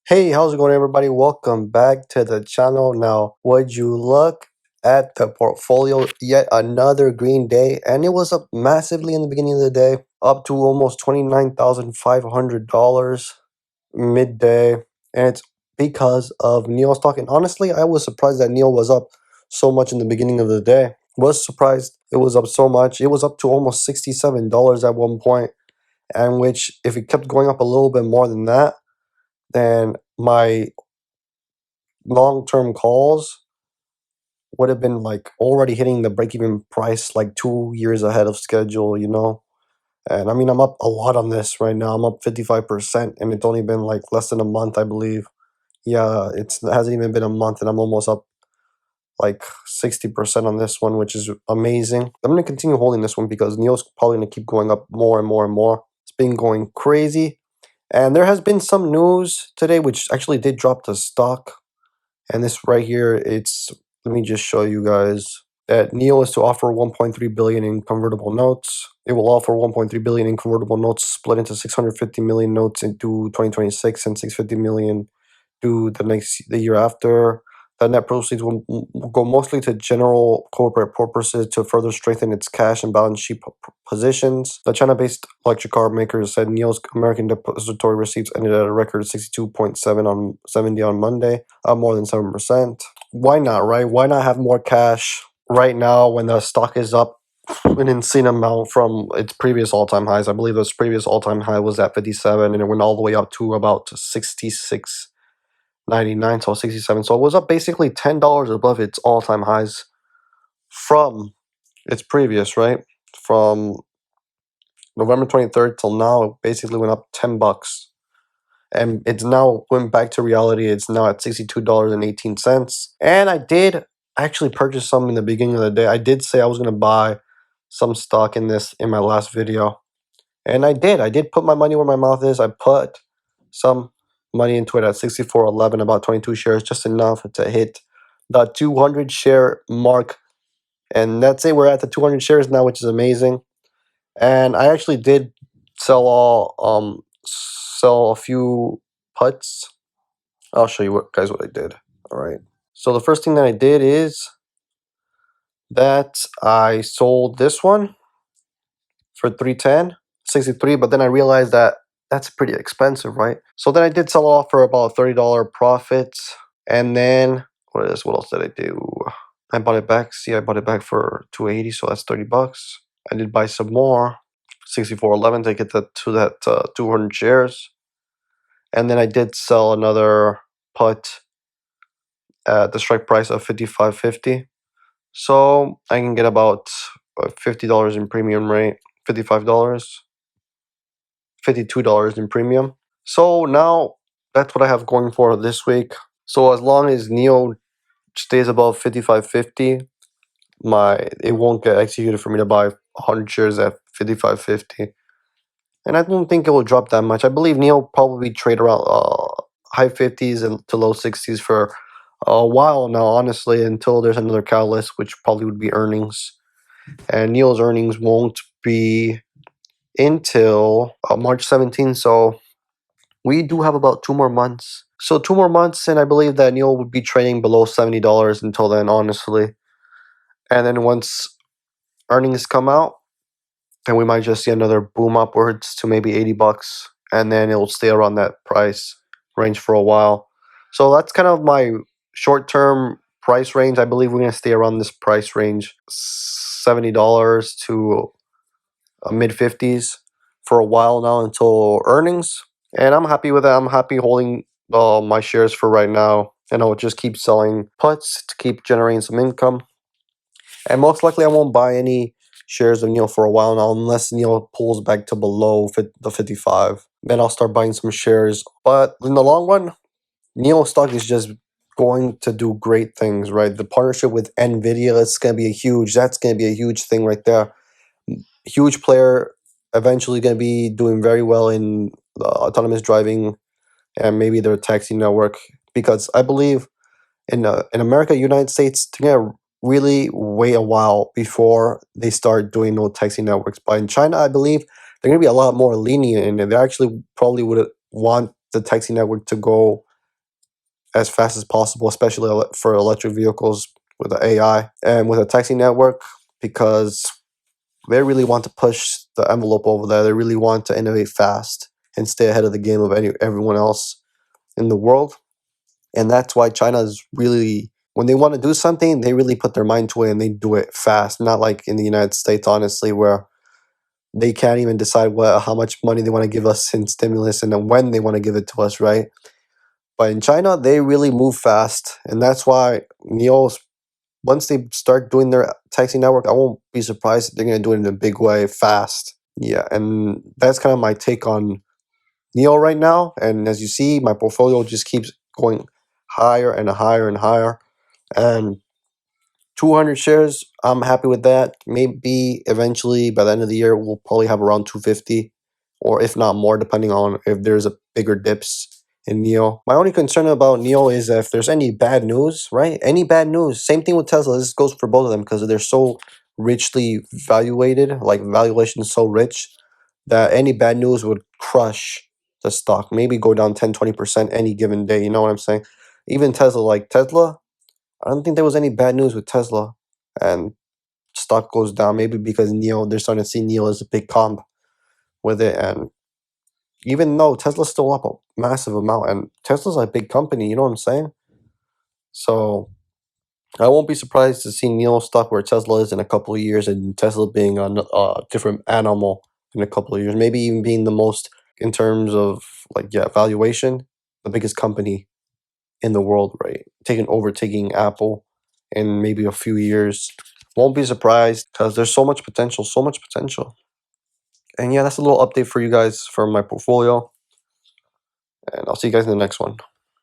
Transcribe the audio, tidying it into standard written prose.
Hey, how's it going, everybody? Welcome back to the channel. Now, would you look at the portfolio? Yet another green day, and it was up massively in the beginning of the day, up to almost $29,500 midday, and it's because of Neil stock. And honestly, I was surprised that Neil was up so much in the beginning of the day. Was surprised it was up so much. It was up to almost $67 at one point, and which, if it kept going up a little bit more than that, then my long-term calls would have been like already hitting the break-even price like 2 years ahead of schedule. And I mean, I'm up a lot on this right now. I'm up 55%, and it's only been like less than a month, I believe. Yeah, it hasn't even been a month, and I'm almost up like 60% on this one, which is amazing. I'm going to continue holding this one because Neo's probably going to keep going up more and more and more. It's been going crazy. And there has been some news today which actually did drop the stock. And this right here, let me just show you guys that NEO is to offer 1.3 billion in convertible notes. It will offer 1.3 billion in convertible notes split into 650 million notes into 2026 and 650 million to the year after. The net proceeds will go mostly to general corporate purposes to further strengthen its cash and balance sheet positions. The China-based electric car maker said NIO's American depository receipts ended at a record 62.7 on 70 on Monday, up more than 7%. Why not, right? Why not have more cash right now when the stock is up an insane amount from its previous all-time highs? I believe its previous all-time high was at 57, and it went all the way up to about 66.99, so 67. So it was up basically $10 above its all-time highs from its previous, right? From November 23rd till now, it basically went up 10 bucks. And it's now went back to reality. It's now at $62.18. And I did actually purchase some in the beginning of the day. I did say I was going to buy some stock in this in my last video. And I did. I did put my money where my mouth is. I put some money into it at 64.11, about 22 shares, just enough to hit the 200 share mark. And that's it. We're at the 200 shares now, which is amazing. And I actually did sell a few puts. I'll show you guys what I did. All right. So the first thing that I did is that I sold this one for 310, 63, but then I realized that that's pretty expensive, right? So then I did sell off for about $30 profits. And then what else did I do? I bought it back. See, I bought it back for 280, so that's 30 bucks. I did buy some more, 64.11 to get to that 200 shares. And then I did sell another put at the strike price of 55.50. So I can get about $50 in premium rate, $55, $52 in premium. So now that's what I have going for this week. So as long as NEO stays above 55.50, it won't get executed for me to buy 100 shares at 55.50. And I don't think it will drop that much. I believe NEO probably trade around high 50s and to low 60s for a while now, honestly, until there's another catalyst, which probably would be earnings. And NEO's earnings won't be until March 17th, so we do have about 2 more months. So 2 more months, and I believe that NEO would be trading below $70 until then, honestly. And then once earnings come out, then we might just see another boom upwards to maybe 80 bucks, and then it'll stay around that price range for a while. So that's kind of my short-term price range. I believe we're going to stay around this price range, $70 to mid-50s for a while now until earnings. And I'm happy with that. I'm happy holding my shares for right now, and I'll just keep selling puts to keep generating some income. And most likely I won't buy any shares of NEO for a while now unless NEO pulls back to below the 55. Then I'll start buying some shares. But in the long run, NEO stock is just going to do great things, right? The partnership with NVIDIA, that's going to be a huge thing right there. Huge player, eventually going to be doing very well in autonomous driving and maybe their taxi network, because I believe in America, United States, they're gonna really wait a while before they start doing no taxi networks. But in China, I believe they're gonna be a lot more lenient, and they actually probably would want the taxi network to go as fast as possible, especially for electric vehicles with the AI and with a taxi network, because they really want to push the envelope over there. They really want to innovate fast and stay ahead of the game of everyone else in the world. And that's why China is really, when they want to do something, they really put their mind to it and they do it fast. Not like in the United States, honestly, where they can't even decide how much money they want to give us in stimulus and then when they want to give it to us, right? But in China, they really move fast, and that's why NIO's, once they start doing their taxi network, I won't be surprised if they're gonna do it in a big way, fast. Yeah, and that's kind of my take on NIO right now. And as you see, my portfolio just keeps going higher and higher and higher. And 200 shares, I'm happy with that. Maybe eventually by the end of the year, we'll probably have around 250, or if not more, depending on if there's a bigger dips in NIO. My only concern about NIO is if there's any bad news, right? Any bad news. Same thing with Tesla. This goes for both of them because they're so richly valuated, like valuation is so rich that any bad news would crush the stock, maybe go down 10-20% any given day. You know what I'm saying? Even Tesla, like Tesla, I don't think there was any bad news with Tesla, and stock goes down. Maybe because NIO, they're starting to see NIO as a big comp with it, and even though Tesla's still up a massive amount, and Tesla's a big company, you know what I'm saying? So I won't be surprised to see NIO stock where Tesla is in a couple of years, and Tesla being a different animal in a couple of years, maybe even being the most in terms of valuation, the biggest company in the world, right? Overtaking Apple in maybe a few years. Won't be surprised because there's so much potential, so much potential. And yeah, that's a little update for you guys from my portfolio. And I'll see you guys in the next one.